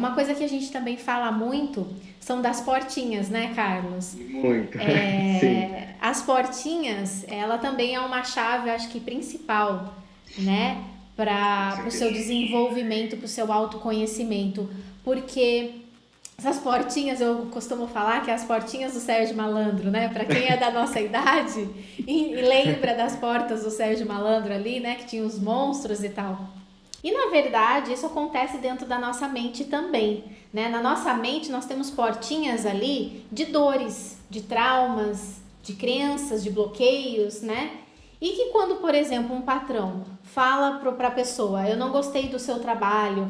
Uma coisa que a gente também fala muito são das portinhas, né, Carlos? Muito. Sim, As portinhas, ela também é uma chave, acho que principal, né, com para o seu certeza. desenvolvimento, para o seu autoconhecimento, porque essas portinhas, eu costumo falar que é as portinhas do Sérgio Malandro, né? Para quem é da nossa idade e lembra das portas do Sérgio Malandro ali, né? Que tinha os monstros e tal. E na verdade, isso acontece dentro da nossa mente também, né? Na nossa mente nós temos portinhas ali de dores, de traumas, de crenças, de bloqueios, né? E que quando, por exemplo, um patrão fala para a pessoa, eu não gostei do seu trabalho,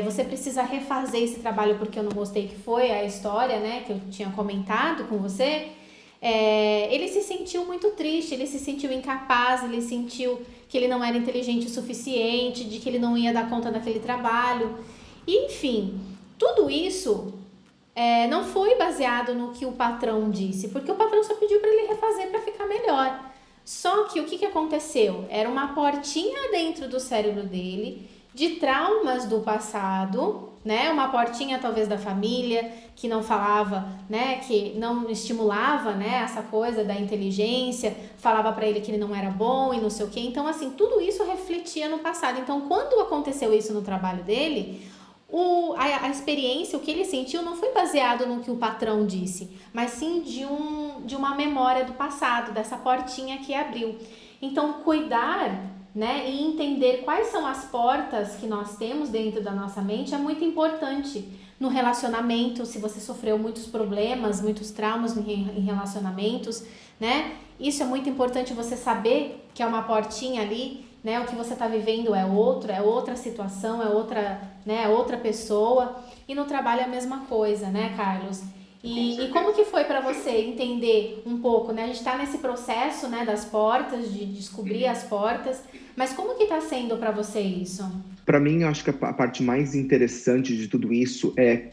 você precisa refazer esse trabalho porque eu não gostei, que foi a história, né, que eu tinha comentado com você, ele se sentiu muito triste, ele se sentiu incapaz, ele sentiu que ele não era inteligente o suficiente, de que ele não ia dar conta daquele trabalho. E, enfim, tudo isso não foi baseado no que o patrão disse, porque o patrão só pediu para ele refazer para ficar melhor. Só que o que aconteceu? Era uma portinha dentro do cérebro dele de traumas do passado, né? Uma portinha talvez da família que não falava, né? Que não estimulava, né? Essa coisa da inteligência, falava para ele que ele não era bom e não sei o quê. Então, assim, tudo isso refletia no passado. Então, quando aconteceu isso no trabalho dele, a experiência, o que ele sentiu, não foi baseado no que o patrão disse, mas sim de uma memória do passado, dessa portinha que abriu. Então, cuidar, né, e entender quais são as portas que nós temos dentro da nossa mente é muito importante no relacionamento, se você sofreu muitos problemas, muitos traumas em relacionamentos, né? Isso é muito importante você saber que é uma portinha ali, né? O que você está vivendo é outro, é outra situação, é outra, né? Outra pessoa. E no trabalho é a mesma coisa, né, Carlos? Com E como certeza. que foi para você entender um pouco, né? A gente está nesse processo, né, das portas, de descobrir as portas, mas como que está sendo para você isso? Para mim, eu acho que a parte mais interessante de tudo isso é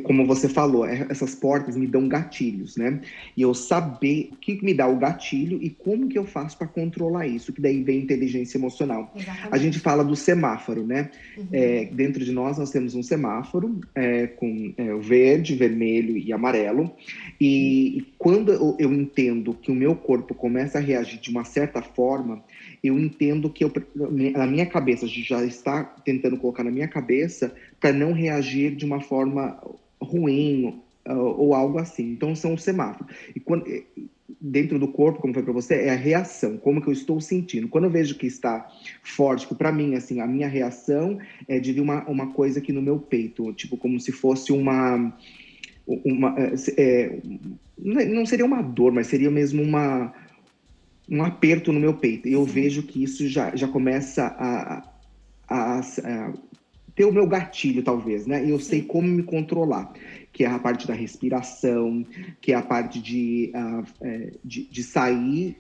como você falou, essas portas me dão gatilhos, né? E eu saber o que me dá o gatilho e como que eu faço para controlar isso, que daí vem inteligência emocional. A gente Exatamente. fala do semáforo, né? Dentro de nós temos um semáforo com o verde, vermelho e amarelo. E quando eu entendo que o meu corpo começa a reagir de uma certa forma, eu entendo que na minha cabeça, já está tentando colocar na minha cabeça para não reagir de uma forma ruim ou algo assim. Então, são os semáforos. E quando, dentro do corpo, como foi para você, é a reação, como que eu estou sentindo. Quando eu vejo que está forte, para mim, assim, a minha reação é de vir uma coisa aqui no meu peito, tipo, como se fosse uma não seria uma dor, mas seria mesmo um aperto no meu peito. E eu Sim, vejo que isso já começa a ter o meu gatilho, talvez, né? E eu sei sim. como me controlar, que é a parte da respiração, que é a parte de sair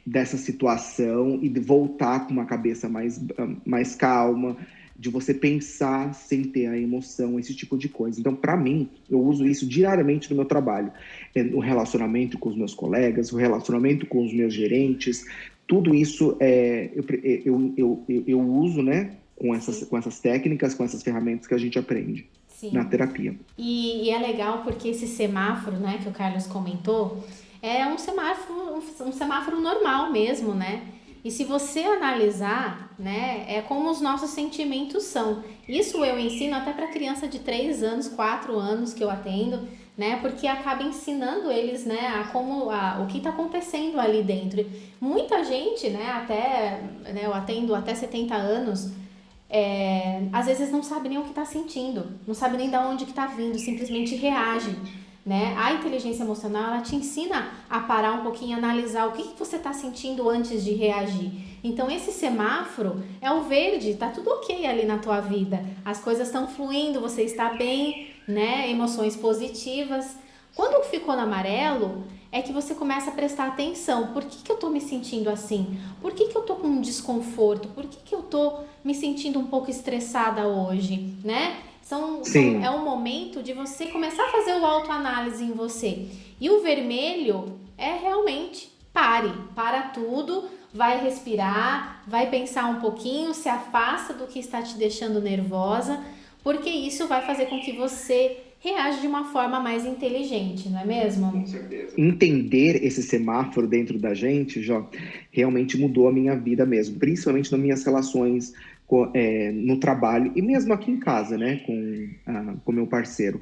dessa situação e de voltar com uma cabeça mais calma, de você pensar sem ter a emoção, esse tipo de coisa. Então, para mim, eu uso isso diariamente no meu trabalho, no relacionamento com os meus colegas, o relacionamento com os meus gerentes, tudo isso eu uso, né, Sim. com essas técnicas, com essas ferramentas que a gente aprende na Sim. terapia. E é legal porque esse semáforo, né, que o Carlos comentou, é um semáforo normal mesmo, né? E se você analisar, né, é como os nossos sentimentos são. Isso eu ensino até para criança de 3 anos, 4 anos que eu atendo, né? Porque acaba ensinando eles, né, o que está acontecendo ali dentro. Muita gente, né, até, né, eu atendo até 70 anos, às vezes não sabe nem o que está sentindo, não sabe nem de onde que está vindo, simplesmente reage. Né? A inteligência emocional ela te ensina a parar um pouquinho, analisar o que você está sentindo antes de reagir. Então esse semáforo é o verde, tá tudo ok ali na tua vida, as coisas estão fluindo, você está bem, né? Emoções positivas. Quando ficou no amarelo, é que você começa a prestar atenção. Por que eu tô me sentindo assim? Por que eu tô com um desconforto? Por que eu tô me sentindo um pouco estressada hoje, né? É Sim, um momento de você começar a fazer o autoanálise em você. E o vermelho é realmente para tudo, vai respirar, vai pensar um pouquinho, se afasta do que está te deixando nervosa, porque isso vai fazer com que você reage de uma forma mais inteligente, não é mesmo? Com certeza. Entender esse semáforo dentro da gente, Jó, realmente mudou a minha vida mesmo, principalmente nas minhas relações no trabalho e mesmo aqui em casa, né, com meu parceiro.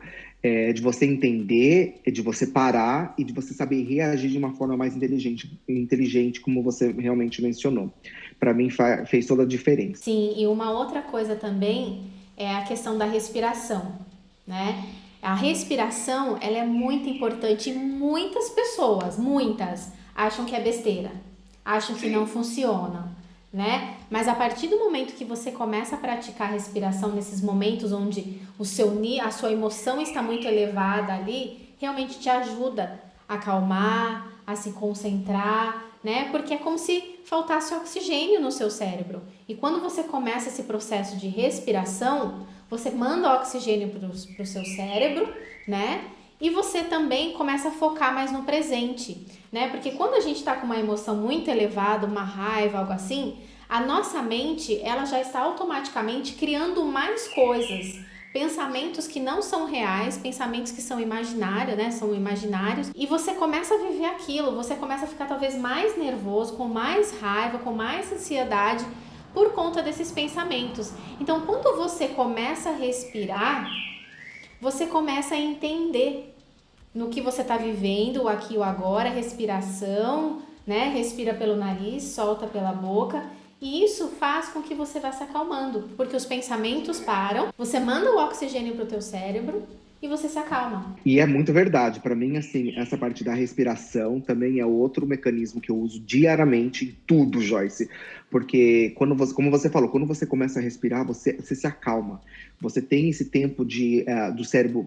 De você entender, de você parar e de você saber reagir de uma forma mais inteligente, como você realmente mencionou. Para mim fez toda a diferença. Sim, e uma outra coisa também é a questão da respiração, né? A respiração, ela é muito importante e muitas acham que é besteira, acham que não funciona, né? Mas a partir do momento que você começa a praticar a respiração nesses momentos onde a sua emoção está muito elevada ali, realmente te ajuda a acalmar, a se concentrar, né? Porque é como se faltasse oxigênio no seu cérebro. E quando você começa esse processo de respiração, você manda oxigênio para o seu cérebro, né? E você também começa a focar mais no presente, né? Porque quando a gente está com uma emoção muito elevada, uma raiva, algo assim, a nossa mente, ela já está automaticamente criando mais coisas, pensamentos que não são reais, pensamentos que são imaginários, né? São imaginários. E você começa a viver aquilo, você começa a ficar talvez mais nervoso, com mais raiva, com mais ansiedade, por conta desses pensamentos. Então, quando você começa a respirar, você começa a entender no que você está vivendo, o aqui e o agora, respiração, né? Respira pelo nariz, solta pela boca. E isso faz com que você vá se acalmando, porque os pensamentos param, você manda o oxigênio para o teu cérebro e você se acalma. E é muito verdade. Para mim, assim, essa parte da respiração também é outro mecanismo que eu uso diariamente em tudo, Joyce. Porque, como você falou, quando você começa a respirar, você se acalma. Você tem esse tempo do cérebro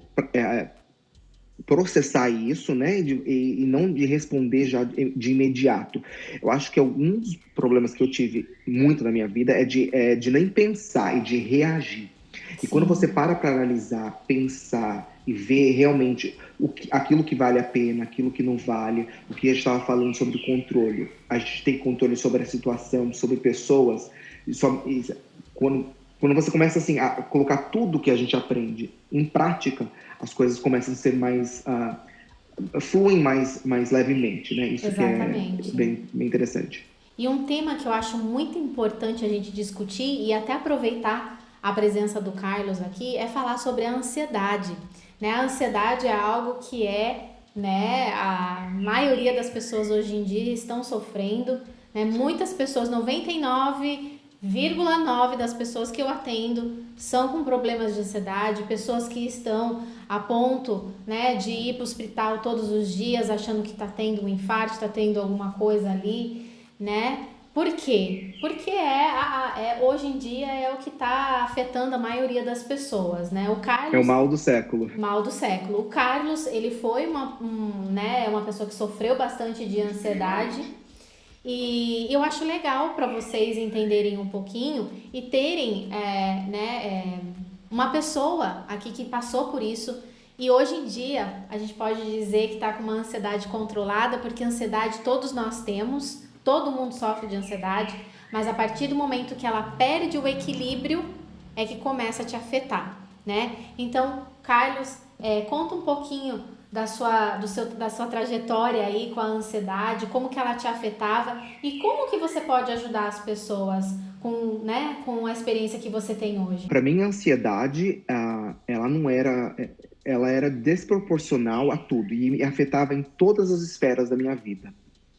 processar isso, né? E não de responder já de imediato. Eu acho que alguns problemas que eu tive muito na minha vida é de nem pensar e de reagir. E quando você para analisar, pensar e ver realmente aquilo que vale a pena, aquilo que não vale, o que a gente estava falando sobre controle. A gente tem controle sobre a situação, sobre pessoas. Quando você começa assim, a colocar tudo que a gente aprende em prática, as coisas começam a ser fluem mais levemente, né? Isso Exatamente. Que é bem interessante. E um tema que eu acho muito importante a gente discutir e até aproveitar a presença do Carlos aqui é falar sobre a ansiedade, né? A ansiedade é algo que né, a maioria das pessoas hoje em dia estão sofrendo, né? Muitas pessoas, 99,9% das pessoas que eu atendo são com problemas de ansiedade, pessoas que estão a ponto, né, de ir para o hospital todos os dias achando que está tendo um infarto, está tendo alguma coisa ali, né? Por quê? Porque hoje em dia é o que está afetando a maioria das pessoas, né? O Carlos, é o mal do século. Mal do século. O Carlos, ele foi uma pessoa que sofreu bastante de ansiedade. E eu acho legal para vocês entenderem um pouquinho e terem uma pessoa aqui que passou por isso. E hoje em dia a gente pode dizer que está com uma ansiedade controlada, porque ansiedade todos nós temos, todo mundo sofre de ansiedade, mas a partir do momento que ela perde o equilíbrio é que começa a te afetar, né? Então, Carlos, conta um pouquinho da sua trajetória aí com a ansiedade, como que ela te afetava e como que você pode ajudar as pessoas com a experiência que você tem hoje. Para mim, a ansiedade, ela era desproporcional a tudo e me afetava em todas as esferas da minha vida,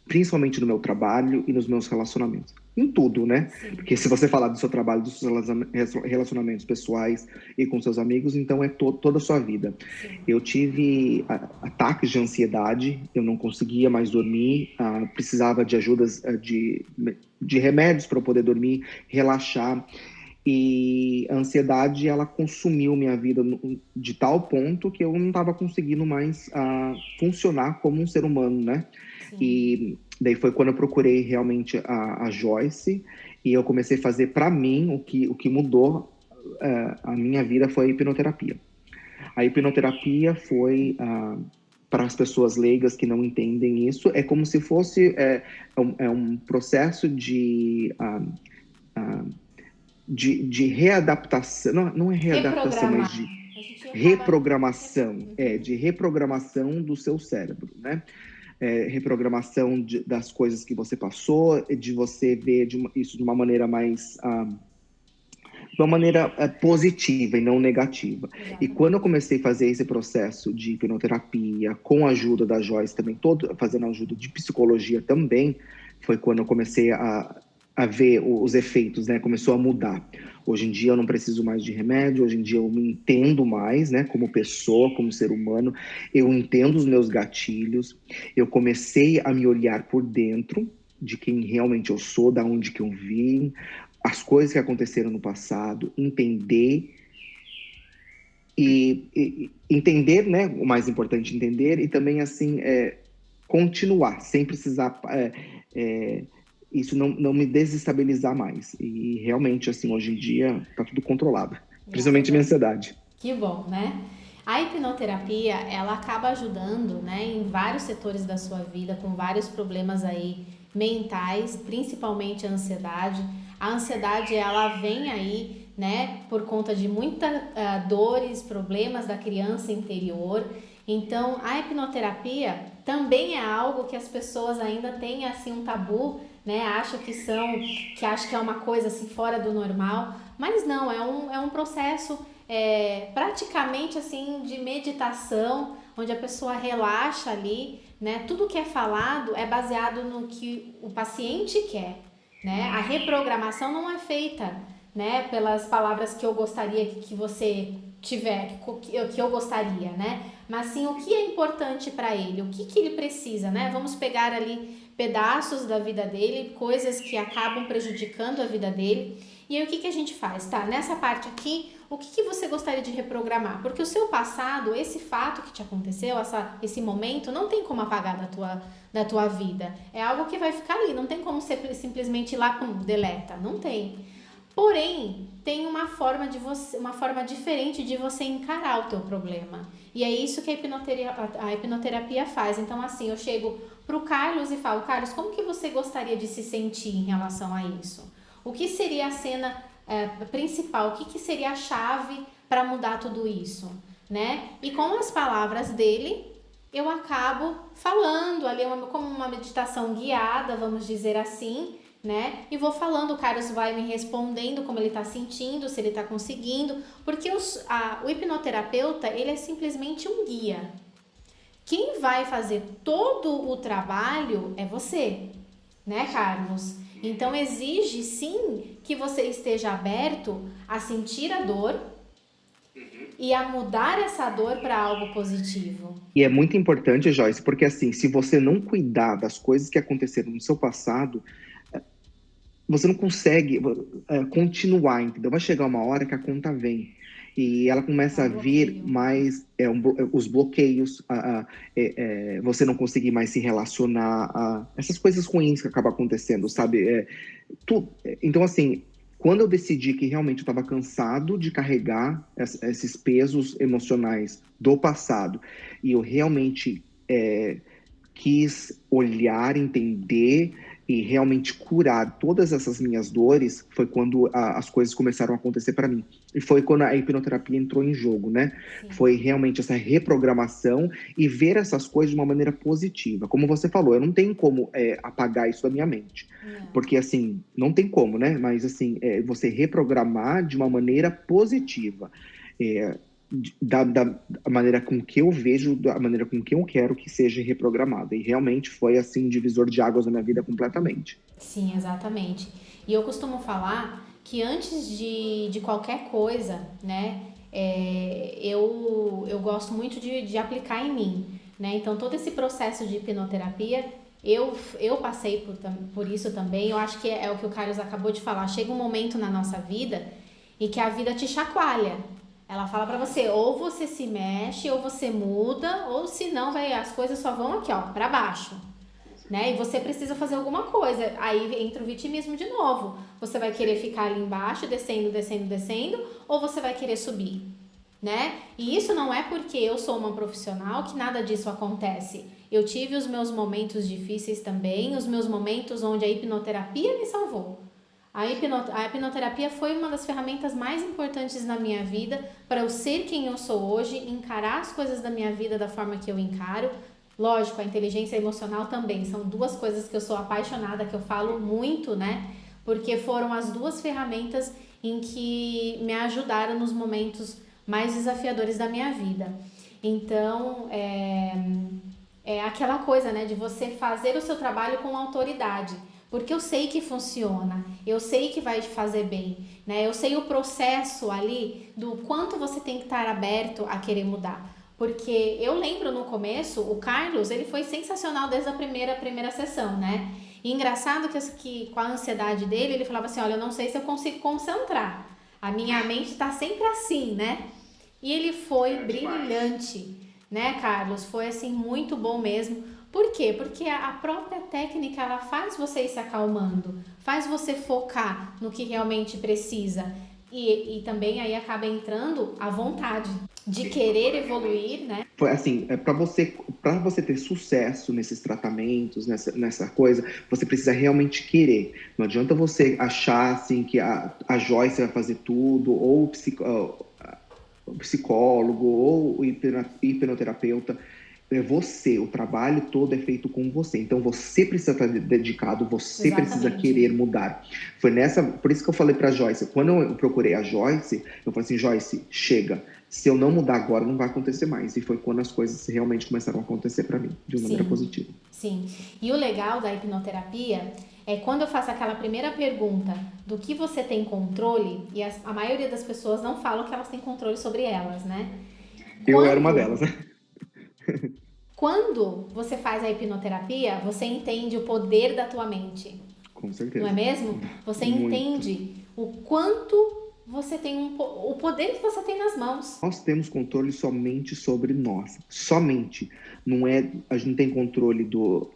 principalmente no meu trabalho e nos meus relacionamentos. Em tudo, né? Sim. Porque se você falar do seu trabalho, dos seus relacionamentos pessoais e com seus amigos, então é toda a sua vida. Sim. Eu tive ataques de ansiedade, eu não conseguia mais dormir, precisava de ajudas de remédios para eu poder dormir, relaxar. E a ansiedade, ela consumiu minha vida de tal ponto que eu não estava conseguindo mais funcionar como um ser humano, né? Sim. E daí foi quando eu procurei realmente a Joyce e eu comecei a fazer para mim o que mudou a minha vida foi a hipnoterapia. A hipnoterapia foi para as pessoas leigas que não entendem isso, é como se fosse um processo de readaptação, não é readaptação, mas Reprogramar. de A gente acaba... reprogramação, de reprogramação do seu cérebro, né? Reprogramação das coisas que você passou, de você ver isso de uma maneira mais de uma maneira positiva e não negativa. E quando eu comecei a fazer esse processo de hipnoterapia, com a ajuda da Joyce também, fazendo ajuda de psicologia também, foi quando eu comecei a ver os efeitos, né? Começou a mudar. Hoje em dia eu não preciso mais de remédio, hoje em dia eu me entendo mais, né? Como pessoa, como ser humano, eu entendo os meus gatilhos, eu comecei a me olhar por dentro de quem realmente eu sou, da onde que eu vim, as coisas que aconteceram no passado, entender e entender, né? O mais importante, entender e também, assim, continuar, sem precisar isso não me desestabilizar mais. E realmente, assim, hoje em dia, tá tudo controlado, principalmente minha ansiedade. Que bom, né? A hipnoterapia, ela acaba ajudando, né, em vários setores da sua vida, com vários problemas aí mentais, principalmente a ansiedade. A ansiedade, ela vem aí, né, por conta de muitas dores, problemas da criança interior. Então, a hipnoterapia também é algo que as pessoas ainda têm, assim, um tabu, né, acham que é uma coisa, assim, fora do normal, mas não, é um processo praticamente assim de meditação, onde a pessoa relaxa ali, né? Tudo que é falado é baseado no que o paciente quer, né? A reprogramação não é feita, né, pelas palavras que eu gostaria que você tiver, que eu gostaria, né? Mas sim o que é importante para ele, o que ele precisa, né? Vamos pegar ali pedaços da vida dele, coisas que acabam prejudicando a vida dele. E aí o que a gente faz? Tá, nessa parte aqui, o que você gostaria de reprogramar? Porque o seu passado, esse fato que te aconteceu, esse momento, não tem como apagar da tua vida. É algo que vai ficar ali, não tem como você simplesmente ir lá, pum, deleta. Não tem. Porém, tem uma forma diferente de você encarar o teu problema. E é isso que a hipnoterapia faz. Então, assim, eu chego pro Carlos e falo, Carlos, como que você gostaria de se sentir em relação a isso? O que seria a cena principal? O que seria a chave para mudar tudo isso? Né? E com as palavras dele, eu acabo falando ali como uma meditação guiada, vamos dizer assim, né? E vou falando, o Carlos vai me respondendo como ele está sentindo, se ele está conseguindo, porque o hipnoterapeuta, ele é simplesmente um guia. Quem vai fazer todo o trabalho é você, né, Carlos? Então exige sim que você esteja aberto a sentir a dor e a mudar essa dor para algo positivo. E é muito importante, Joyce, porque assim, se você não cuidar das coisas que aconteceram no seu passado, você não consegue continuar, entendeu? Vai chegar uma hora que a conta vem e ela começa a vir mais os bloqueios, você não conseguir mais se relacionar, essas coisas ruins que acabam acontecendo, sabe? Então, assim, quando eu decidi que realmente eu estava cansado de carregar esses pesos emocionais do passado e eu realmente quis olhar, entender e realmente curar todas essas minhas dores, foi quando as coisas começaram a acontecer para mim. E foi quando a hipnoterapia entrou em jogo, né? Sim. Foi realmente essa reprogramação e ver essas coisas de uma maneira positiva. Como você falou, eu não tenho como apagar isso da minha mente. Não. Porque, assim, não tem como, né? Mas, assim, você reprogramar de uma maneira positiva. Da maneira com que eu vejo, da maneira com que eu quero que seja reprogramada. E realmente foi, assim, um divisor de águas na minha vida completamente. Sim, exatamente. E eu costumo falar que antes de qualquer coisa, né, eu gosto muito de aplicar em mim, né? Então, todo esse processo de hipnoterapia, eu passei por isso também. Eu acho que é o que o Carlos acabou de falar. Chega um momento na nossa vida em que a vida te chacoalha. Ela fala pra você, ou você se mexe, ou você muda, ou senão as coisas só vão aqui, ó, pra baixo, né? E você precisa fazer alguma coisa. Aí entra o vitimismo de novo. Você vai querer ficar ali embaixo, descendo, descendo, descendo, ou você vai querer subir, né? E isso não é porque eu sou uma profissional que nada disso acontece. Eu tive os meus momentos difíceis também, os meus momentos onde a hipnoterapia me salvou. A hipnoterapia foi uma das ferramentas mais importantes na minha vida para eu ser quem eu sou hoje, encarar as coisas da minha vida da forma que eu encaro. Lógico, a inteligência emocional também, são duas coisas que eu sou apaixonada, que eu falo muito, né? Porque foram as duas ferramentas em que me ajudaram nos momentos mais desafiadores da minha vida. Então, é aquela coisa, né, de você fazer o seu trabalho com autoridade, porque eu sei que funciona, eu sei que vai te fazer bem, né? Eu sei o processo ali do quanto você tem que estar aberto a querer mudar. Porque eu lembro no começo, o Carlos, ele foi sensacional desde a primeira sessão, né? E engraçado que com a ansiedade dele, ele falava assim, olha, eu não sei se eu consigo concentrar. A minha mente tá sempre assim, né? E ele foi brilhante, né, Carlos? Foi assim muito bom mesmo. Por quê? Porque a própria técnica ela faz você ir se acalmando, faz você focar no que realmente precisa. E também aí acaba entrando a vontade de querer evoluir, né? Foi assim, para você ter sucesso nesses tratamentos, nessa coisa, você precisa realmente querer. Não adianta você achar assim que a Joyce vai fazer tudo, ou o psicólogo, ou o hipnoterapeuta. É você, o trabalho todo é feito com você. Então você precisa estar dedicado, você precisa Exatamente. querer mudar. Por isso que eu falei para Joyce, quando eu procurei a Joyce, eu falei assim, Joyce, chega. Se eu não mudar agora, não vai acontecer mais. E foi quando as coisas realmente começaram a acontecer para mim, de uma maneira positiva. Sim. E o legal da hipnoterapia é quando eu faço aquela primeira pergunta do que você tem controle, e a maioria das pessoas não falam que elas têm controle sobre elas, né? Eu era uma delas. Quando você faz a hipnoterapia, você entende o poder da tua mente. Com certeza. Não é mesmo? Você Muito. entende o quanto você tem o poder que você tem nas mãos. Nós temos controle somente sobre nós. Somente. A gente não tem controle do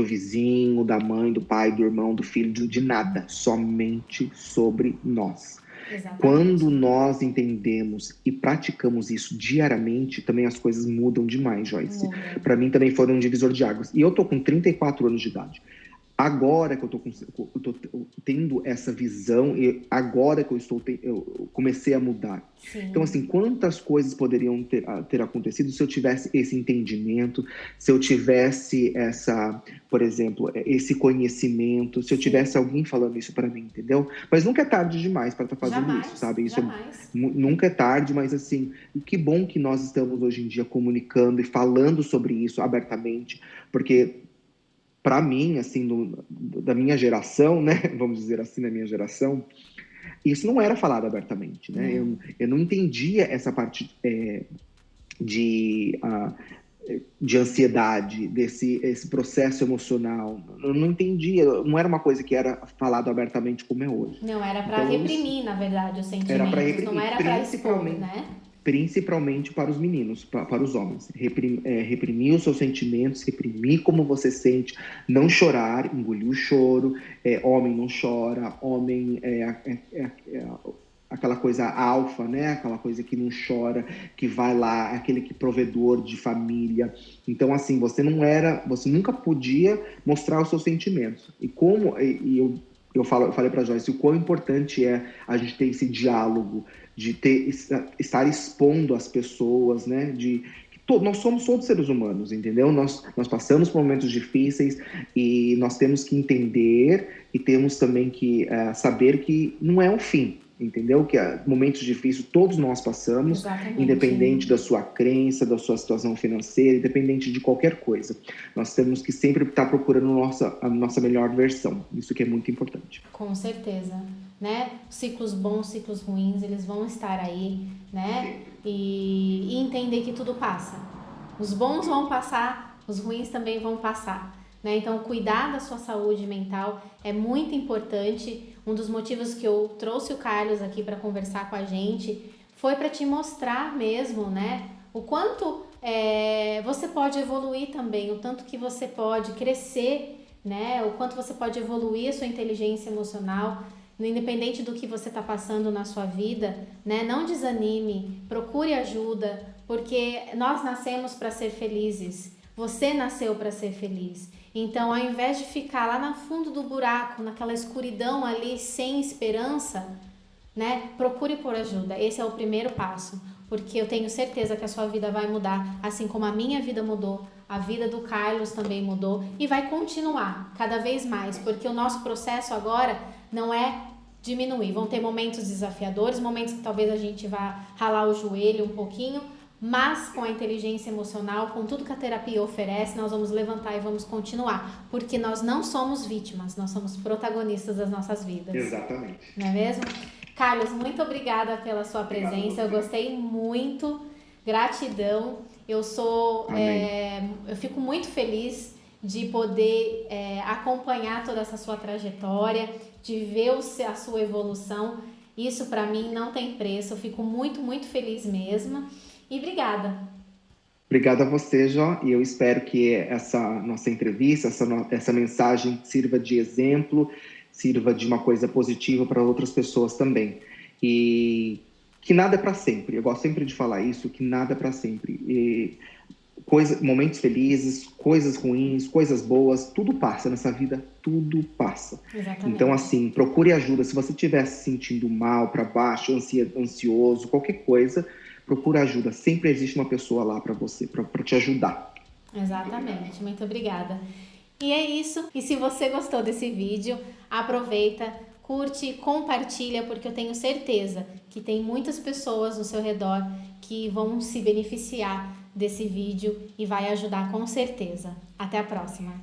vizinho, da mãe, do pai, do irmão, do filho, de nada. Somente sobre nós. Exatamente. Quando nós entendemos e praticamos isso diariamente, também as coisas mudam demais, Joyce. Para mim também foram um divisor de águas. E eu tô com 34 anos de idade. Agora que eu tô tendo essa visão, e agora que eu comecei a mudar. Sim. Então, assim, quantas coisas poderiam ter acontecido se eu tivesse esse entendimento, se eu tivesse por exemplo, esse conhecimento, se eu tivesse alguém falando isso para mim, entendeu? Mas nunca é tarde demais para estar fazendo isso, sabe? Isso nunca é tarde, mas assim, que bom que nós estamos hoje em dia comunicando e falando sobre isso abertamente, porque para mim, assim, da minha geração, né? Vamos dizer assim, da minha geração, isso não era falado abertamente, né? Eu não entendia essa parte de ansiedade, esse processo emocional. Eu não entendia, não era uma coisa que era falado abertamente como é hoje. Não, era para reprimir, na verdade, os sentimentos. Era para reprimir, não era para expor, né? Principalmente para os meninos, para os homens. Reprimir os seus sentimentos, reprimir como você sente, não chorar, engolir o choro. Homem não chora, homem aquela coisa alfa, né? Aquela coisa que não chora, que vai lá, aquele que provedor de família. Então, assim, você nunca podia mostrar os seus sentimentos. Eu falei para a Joyce o quão importante é a gente ter esse diálogo, de estar expondo as pessoas, né? Nós somos todos seres humanos, entendeu? Nós passamos por momentos difíceis e nós temos que entender e temos também que saber que não é um fim, entendeu? Que momentos difíceis todos nós passamos, exatamente, independente da sua crença, da sua situação financeira, independente de qualquer coisa. Nós temos que sempre estar procurando a nossa melhor versão. Isso que é muito importante. Com certeza, né? Ciclos bons, ciclos ruins, eles vão estar aí, né? E entender que tudo passa. Os bons vão passar, os ruins também vão passar, né? Então, cuidar da sua saúde mental é muito importante. Um dos motivos que eu trouxe o Carlos aqui para conversar com a gente foi para te mostrar mesmo, né? O quanto você pode evoluir também, o tanto que você pode crescer, né? O quanto você pode evoluir a sua inteligência emocional, independente do que você está passando na sua vida, né? Não desanime, procure ajuda, porque nós nascemos para ser felizes. Você nasceu para ser feliz. Então, ao invés de ficar lá no fundo do buraco, naquela escuridão ali, sem esperança, né? Procure por ajuda. Esse é o primeiro passo, porque eu tenho certeza que a sua vida vai mudar, assim como a minha vida mudou, a vida do Carlos também mudou e vai continuar cada vez mais, porque o nosso processo agora não é diminuir. Vão ter momentos desafiadores, momentos que talvez a gente vá ralar o joelho um pouquinho, mas com a inteligência emocional, com tudo que a terapia oferece, nós vamos levantar e vamos continuar, porque nós não somos vítimas, nós somos protagonistas das nossas vidas. Exatamente. Não é mesmo? Carlos, muito obrigada pela sua presença, eu gostei muito, gratidão, eu fico muito feliz de poder acompanhar toda essa sua trajetória, de ver a sua evolução, isso para mim não tem preço, eu fico muito, muito feliz mesmo, e obrigada. Obrigado a você, Jó, e eu espero que essa nossa entrevista, essa mensagem sirva de exemplo, sirva de uma coisa positiva para outras pessoas também. E que nada é para sempre, eu gosto sempre de falar isso, que nada é para sempre. Momentos felizes, coisas ruins, coisas boas, tudo passa nessa vida, tudo passa. Exatamente. Então, assim, procure ajuda. Se você estiver se sentindo mal, para baixo, ansioso, qualquer coisa, procura ajuda. Sempre existe uma pessoa lá para você, para te ajudar. Exatamente, muito obrigada. E é isso. E se você gostou desse vídeo, aproveita, curte, compartilha, porque eu tenho certeza que tem muitas pessoas no seu redor que vão se beneficiar desse vídeo e vai ajudar com certeza. Até a próxima!